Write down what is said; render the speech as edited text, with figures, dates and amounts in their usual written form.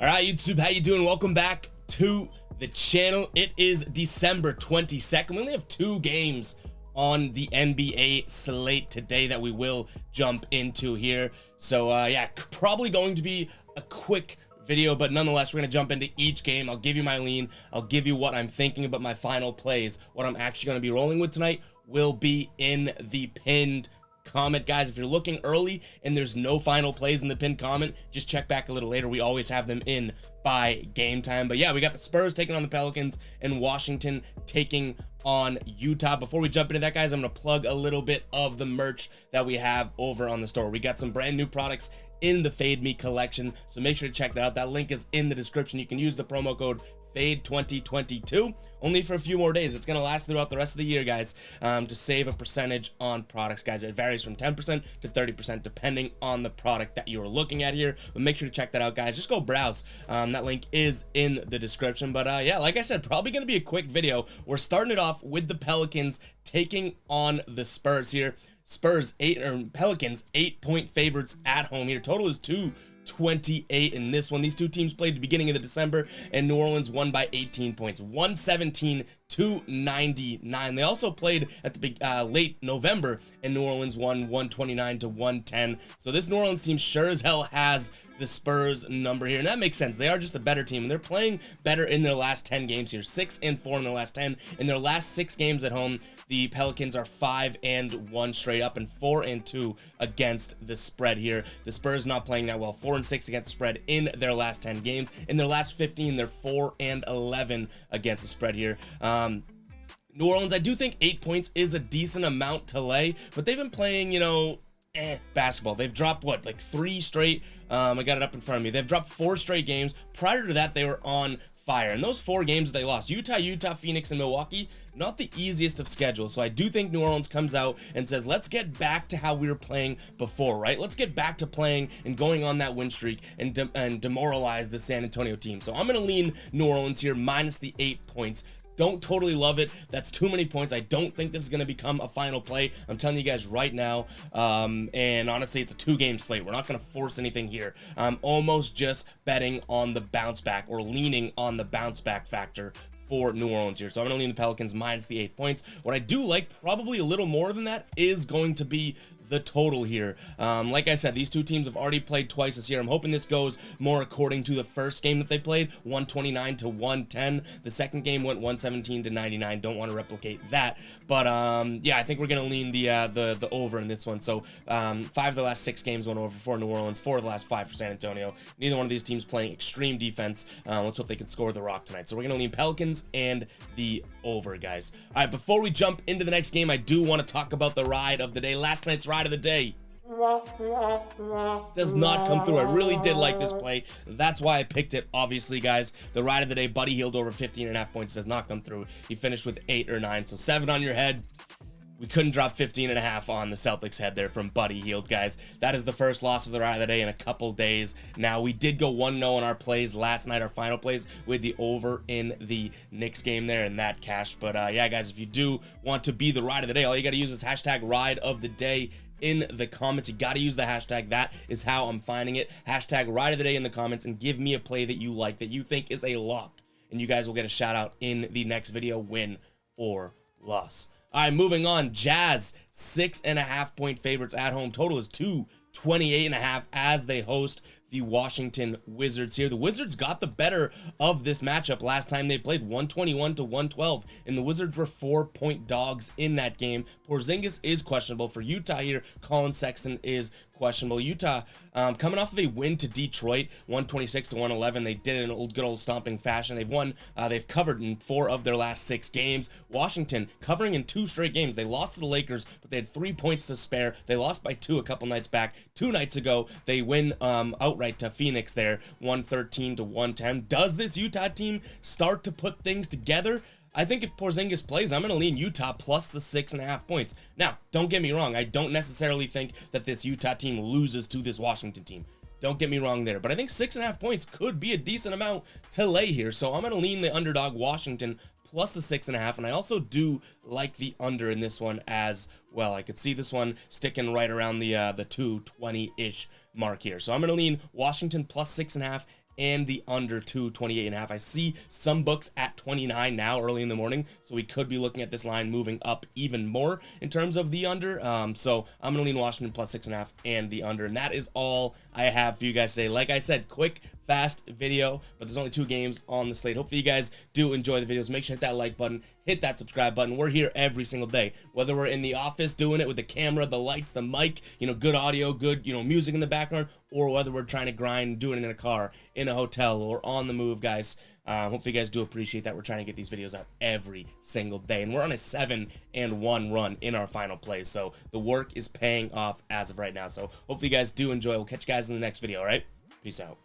All right, YouTube, how you doing? Welcome back to the channel. It is December 22nd. We only have 2 games on the NBA slate today that we will jump into here. So yeah, probably going to be a quick video, but nonetheless, we're gonna jump into each game. I'll give you my lean, I'll give you what I'm thinking about my final plays. What I'm actually gonna be rolling with tonight will be in the pinned comment, guys. If you're looking early and there's no final plays in the pinned comment, just check back a little later. We always have them in by game time. But yeah, we got the Spurs taking on the Pelicans and Washington taking on Utah. Before we jump into that, guys, I'm gonna plug a little bit of the merch that we have over on the store. We got some brand new products in the Fade Me collection, so make sure to check that out. That link is in the description. You can use the promo code FADE2022 only for a few more days. It's gonna last throughout the rest of the year, guys, to save a percentage on products, guys. It varies from 10% to 30% depending on the product that you're looking at here, but make sure to check that out, guys. Just go browse. That link is in the description. But yeah, like I said, probably gonna be a quick video. We're starting it off with the Pelicans taking on the Spurs here. Pelicans 8-point favorites at home here. Total is 228 in this one. These two teams played at the beginning of the December, and New Orleans won by 18 points, 117-99. They also played at the late November, and New Orleans won 129-110. So this New Orleans team sure as hell has the Spurs number here, and that makes sense. They are just a better team, and they're playing better in their last 10 games here. 6-4 in their last 10. In their last 6 games at home, the Pelicans are 5-1 straight up and 4-2 against the spread here. The Spurs not playing that well. 4-6 against the spread in their last 10 games. In their last 15, they're 4-11 against the spread here. New Orleans, I do think 8 points is a decent amount to lay, but they've been playing, you know, basketball. They've dropped what, like 3 straight. I got it up in front of me. They've dropped 4 straight games. Prior to that, they were on fire, and those 4 games they lost: Utah, Phoenix, and Milwaukee. Not the easiest of schedules. So I do think New Orleans comes out and says, let's get back to how we were playing before, right? Let's get back to playing and going on that win streak and demoralize the San Antonio team. So I'm going to lean New Orleans here minus the 8 points. Don't totally love it. That's too many points. I don't think this is going to become a final play. I'm telling you guys right now. And honestly, it's a 2-game slate. We're not going to force anything here. I'm almost just betting on the bounce back, or leaning on the bounce back factor for New Orleans here. So I'm going to lean the Pelicans minus the 8 points. What I do like probably a little more than that is going to be the total here. Like I said, these two teams have already played twice this year. I'm hoping this goes more according to the first game that they played, 129-110. The second game went 117-99. Don't want to replicate that, but yeah, I think we're gonna lean the over in this one. So 5 of the last 6 games went over for New Orleans, 4 of the last 5 for San Antonio. Neither one of these teams playing extreme defense. Let's hope they can score the rock tonight. So we're gonna lean Pelicans and the over, guys. All right, before we jump into the next game, I do want to talk about the ride of the day. Last night's ride of the day does not come through. I really did like this play. That's why I picked it, obviously, guys. The ride of the day, Buddy Hield over 15.5 points, does not come through. He finished with 8 or 9, so 7 on your head. We couldn't drop 15.5 on the Celtics head there from Buddy Hield, guys. That is the first loss of the ride of the day in a couple days. Now, we did go 1-0 on our plays last night, our final plays, with the over in the Knicks game there, and that cash. But yeah, guys, if you do want to be the ride of the day, all you got to use is hashtag ride of the day in the comments. You got to use the hashtag. That is how I'm finding it. Hashtag ride of the day in the comments, and give me a play that you like, that you think is a lock, and you guys will get a shout out in the next video, win or loss. All right, moving on. Jazz 6.5 point favorites at home. Total is 228.5 as they host the Washington Wizards here. The Wizards got the better of this matchup last time they played, 121-112, and the Wizards were 4-point dogs in that game. Porzingis is questionable for Utah here. Colin Sexton is questionable. Utah coming off of a win to Detroit, 126-111. They did it in good old stomping fashion. They've covered in 4 of their last 6 games. Washington covering in 2 straight games. They lost to the Lakers, but they had 3 points to spare. They lost by 2 a couple nights back. 2 nights ago, they win outright to Phoenix there, 113-110. Does this Utah team start to put things together? I think if Porzingis plays, I'm going to lean Utah plus the 6.5 points. Now, don't get me wrong. I don't necessarily think that this Utah team loses to this Washington team. Don't get me wrong there. But I think 6.5 points could be a decent amount to lay here. So I'm going to lean the underdog Washington plus the 6.5, and I also do like the under in this one as well. I could see this one sticking right around the 220-ish mark here. So I'm going to lean Washington plus 6.5 and the under 228.5. I see some books at 29 now early in the morning, so we could be looking at this line moving up even more in terms of the under. So I'm gonna lean Washington plus 6.5 and the under, and that is all I have for you guys today. Like I said, quick, fast video, but there's only 2 games on the slate. Hopefully you guys do enjoy the videos. Make sure to hit that like button, hit that subscribe button. We're here every single day, whether we're in the office doing it with the camera, the lights, the mic, good audio, good music in the background, or whether we're trying to grind, doing it in a car, in a hotel, or on the move, guys. Hopefully you guys do appreciate that. We're trying to get these videos out every single day, and we're on a 7-1 run in our final play, so the work is paying off as of right now. So hopefully you guys do enjoy. We'll catch you guys in the next video. All right, peace out.